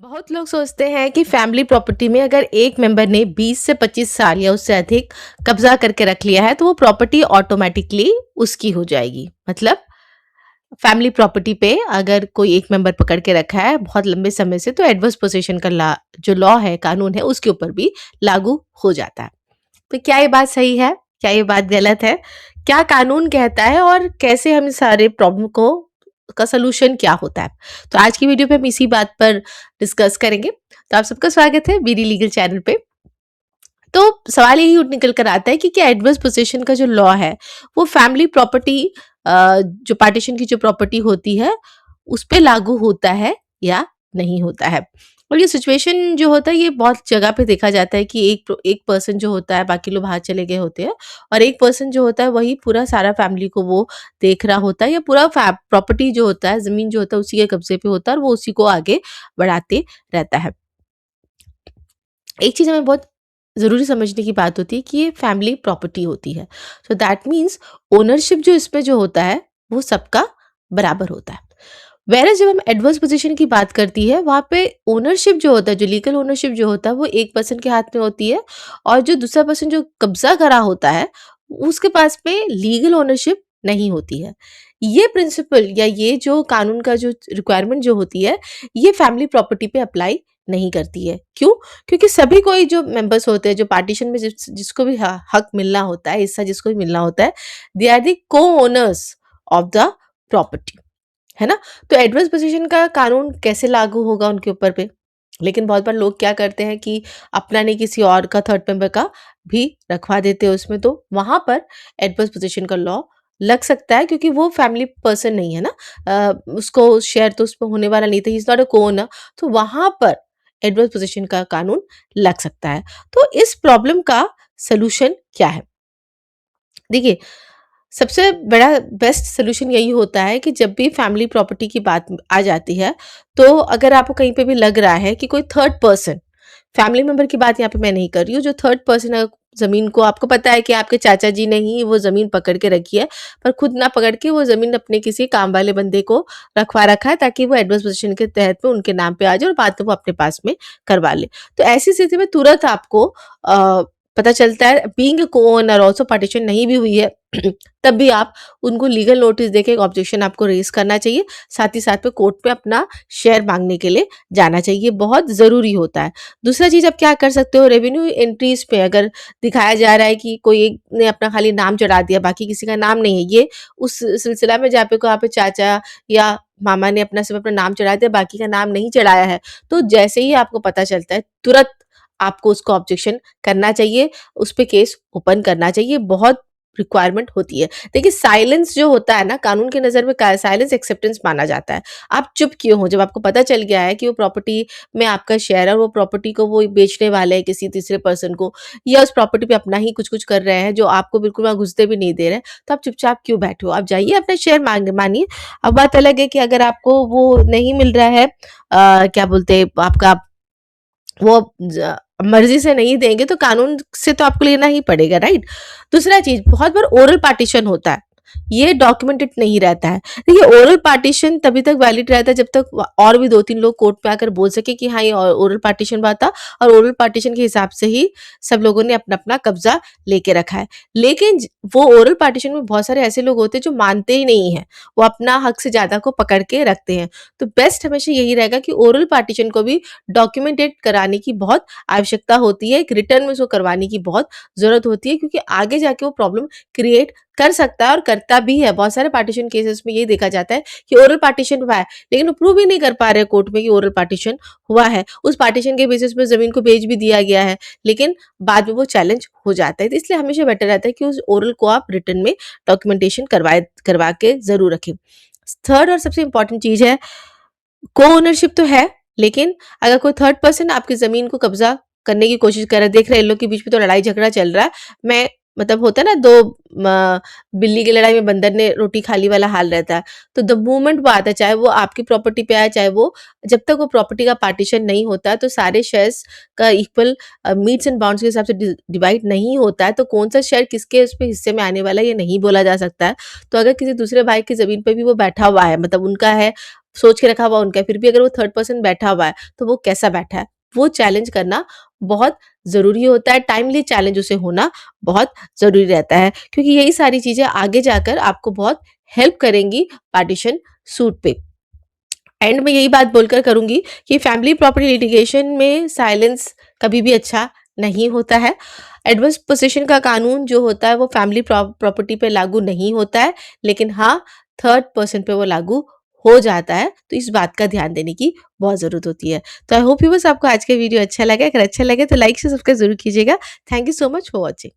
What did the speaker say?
बहुत लोग सोचते हैं कि फैमिली प्रॉपर्टी में अगर एक मेंबर ने 20 से 25 साल या उससे अधिक कब्जा करके रख लिया है तो वो प्रॉपर्टी ऑटोमेटिकली उसकी हो जाएगी। मतलब फैमिली प्रॉपर्टी पे अगर कोई एक मेंबर पकड़ के रखा है बहुत लंबे समय से तो एडवर्स पोजीशन का जो लॉ है, कानून है, उसके ऊपर भी लागू हो जाता है। तो क्या ये बात सही है? क्या ये बात गलत है? क्या कानून कहता है और कैसे हम इस सारे प्रॉब्लम को का सॉल्यूशन क्या होता है? तो आज की वीडियो पे हम इसी बात पर डिस्कस करेंगे। तो आप सबका स्वागत है बीडी लीगल चैनल पे। तो सवाल यही उठ निकल कर आता है कि क्या एडवर्स पोजीशन का जो लॉ है वो फैमिली प्रॉपर्टी जो पार्टीशन की जो प्रॉपर्टी होती है उस पे लागू होता है या नहीं होता है। और ये सिचुएशन जो होता है ये बहुत जगह पे देखा जाता है कि एक पर्सन जो होता है बाकी लोग बाहर चले गए होते हैं और एक पर्सन जो होता है वही पूरा सारा फैमिली को वो देख रहा होता है या पूरा प्रॉपर्टी जो होता है, जमीन जो होता है उसी के कब्जे पे होता है और वो उसी को आगे बढ़ाते रहता है। एक चीज़ हमें बहुत ज़रूरी समझने की बात होती है कि ये फैमिली प्रॉपर्टी होती है। सो दैट मीन्स ओनरशिप जो इसमें जो होता है वो सबका बराबर होता है। वेयर जब हम एडवर्स पोजीशन की बात करती है वहाँ पे ओनरशिप जो होता है, जो लीगल ओनरशिप जो होता है वो एक पर्सन के हाथ में होती है और जो दूसरा पर्सन जो कब्जा करा होता है उसके पास में लीगल ओनरशिप नहीं होती है। ये प्रिंसिपल या ये जो कानून का जो रिक्वायरमेंट जो होती है ये फैमिली प्रॉपर्टी पे अप्लाई नहीं करती है। क्यों? क्योंकि सभी कोई जो मेंबर्स होते हैं जो पार्टीशन में जिसको भी हक मिलना होता है, हिस्सा जिसको भी मिलना होता है, दे आर द को ओनर्स ऑफ द प्रॉपर्टी, है ना? तो एडवर्स पोजीशन का कानून कैसे लागू होगा उनके ऊपर पे? लेकिन बहुत बार लोग क्या करते हैं कि अपना नहीं किसी और का, थर्ड मेंबर का भी रखवा देते हैं उसमें, तो वहां पर एडवर्स पोजीशन का लॉ लग सकता है क्योंकि वो फैमिली पर्सन नहीं है ना। उसको शेयर तो उसमें होने वाला नहीं था, ही इज नॉट अ कोओनर। तो वहां पर एडवर्स पोजीशन का कानून लग सकता है। तो इस प्रॉब्लम का सोल्यूशन क्या है? देखिए, सबसे बड़ा बेस्ट सॉल्यूशन यही होता है कि जब भी फैमिली प्रॉपर्टी की बात आ जाती है, तो अगर आपको कहीं पे भी लग रहा है कि कोई थर्ड पर्सन, फैमिली मेंबर की बात यहाँ पे मैं नहीं कर रही हूँ, जो थर्ड पर्सन है ज़मीन को, आपको पता है कि आपके चाचा जी ने ही वो ज़मीन पकड़ के रखी है, पर खुद ना पकड़ के वो ज़मीन अपने किसी काम वाले बंदे को रखवा रखा है ताकि वो एडवर्स पोजीशन के तहत में उनके नाम पे आ जाए और बाद में वो अपने पास में करवा ले। तो ऐसी स्थिति में तुरंत आपको पता चलता है, बीइंग अ को-ओनर ऑल्सो पार्टीशन नहीं भी हुई है तब भी आप उनको लीगल नोटिस देके एक ऑब्जेक्शन आपको रेज़ करना चाहिए। साथ ही साथ में कोर्ट में अपना शेयर माँगने के लिए जाना चाहिए, ये बहुत ज़रूरी होता है। दूसरा चीज़ आप क्या कर सकते हो, रेवेन्यू एंट्रीज़ पे अगर दिखाया जा रहा है कि कोई एक ने अपना खाली नाम चढ़ा दिया, बाकी किसी का नाम नहीं है, ये उस सिलसिला में जहाँ पे को आप चाचा या मामा ने अपना सिर्फ़ अपना नाम चढ़ा दिया, बाकी का नाम नहीं चढ़ाया है, तो जैसे ही आपको पता चलता है, तुरंत आपको उसको ऑब्जेक्शन करना चाहिए, उस पे केस ओपन करना चाहिए, बहुत रिक्वायरमेंट होती है। देखिए, साइलेंस जो होता है ना, कानून की नज़र में का साइलेंस एक्सेप्टेंस माना जाता है। आप चुप क्यों हो? जब आपको पता चल गया है कि वो प्रॉपर्टी में आपका शेयर है और वो प्रॉपर्टी को वो बेचने वाले हैं किसी तीसरे पर्सन को, या उस प्रॉपर्टी पे अपना ही कुछ-कुछ कर रहे हैं जो आपको बिल्कुल वहाँ घुसते भी नहीं दे रहे हैं, तो आप चुपचाप क्यों बैठे हो? आप जाइए अपना शेयर मानिए। अब बात अलग है कि अगर आपको वो नहीं मिल रहा है, क्या बोलते हैं, आपका वो मर्जी से नहीं देंगे तो कानून से तो आपको लेना ही पड़ेगा, राइट? दूसरा चीज, बहुत बार ओरल पार्टीशन होता है, ये डॉक्यूमेंटेड नहीं रहता है। देखिए, ओरल पार्टीशन तभी तक वैलिड रहता है जब तक और भी दो तीन लोग कोर्ट पे आकर बोल सके कि हाँ ये ओरल पार्टीशन बात था और ओरल पार्टीशन के हिसाब से ही सब लोगों ने अपना अपना कब्जा लेके रखा है। लेकिन वो ओरल पार्टीशन में बहुत सारे ऐसे लोग होते हैं जो मानते ही नहीं है, वो अपना हक से ज्यादा को पकड़ के रखते हैं। तो बेस्ट हमेशा यही रहेगा कि ओरल पार्टीशन को भी डॉक्यूमेंटेड कराने की बहुत आवश्यकता होती है, एक रिटर्न में उसको करवाने की बहुत ज़रूरत होती है, क्योंकि आगे जाके वो प्रॉब्लम क्रिएट कर सकता है और करता भी है। बहुत सारे पार्टीशन केसेस में ये देखा जाता है कि ओरल पार्टीशन हुआ है, लेकिन वो प्रूव ही नहीं कर पा रहे कोर्ट में कि ओरल पार्टीशन हुआ है। उस पार्टीशन के बेसिस पे ज़मीन को बेच भी दिया गया है, लेकिन बाद में वो चैलेंज हो जाता है। तो इसलिए हमेशा बेटर रहता है कि उस ओरल को आप रिटर्न में डॉक्यूमेंटेशन करवा के ज़रूर रखें। थर्ड और सबसे इम्पोर्टेंट चीज़ है, को-ओनरशिप तो है, लेकिन अगर कोई थर्ड पर्सन आपकी ज़मीन को कब्ज़ा करने की कोशिश कर रहा है, देख रहे हैं इन लोग के बीच में तो लड़ाई झगड़ा चल रहा है, मैं मतलब होता है ना, 2 बिल्ली की लड़ाई में बंदर ने रोटी खा ली वाला हाल रहता है। तो द मोमेंट वो आता है, चाहे वो आपकी प्रॉपर्टी पे आए, चाहे वो, जब तक वो प्रॉपर्टी का पार्टीशन नहीं होता, तो सारे शेयर्स का इक्वल मीट्स एंड बाउंड्स के हिसाब से डिवाइड नहीं होता है, तो कौन-सा शेयर किसके उसपे हिस्से में आने वाला है, ये नहीं बोला जा सकता है। तो अगर किसी दूसरे भाई की ज़मीन पे भी वो बैठा हुआ है, मतलब उनका है, सोच के रखा हुआ उनका है, फिर भी अगर वो थर्ड पर्सन बैठा हुआ है, तो वो कैसा बैठा है? वो चैलेंज करना बहुत ज़रूरी होता है, टाइमली चैलेंज उसे होना बहुत ज़रूरी रहता है, क्योंकि यही सारी चीज़ें आगे जाकर आपको बहुत हेल्प करेंगी पार्टीशन सूट पे। एंड में यही बात बोलकर करूँगी कि फैमिली प्रॉपर्टी लिटिगेशन में साइलेंस कभी भी अच्छा नहीं होता है। एडवर्स पोज़ीशन का कानून जो होता है वो फैमिली प्रॉपर्टी पे लागू नहीं होता है, लेकिन हाँ, थर्ड पर्सन पे वो लागू हो जाता है, तो इस बात का ध्यान देने की बहुत ज़रूरत होती है। तो आई होप व्यूअर्स आपको आज का वीडियो अच्छा लगा, अगर अच्छा लगे तो लाइक से सब्सक्राइब ज़रूर कीजिएगा। Thank you so much for watching.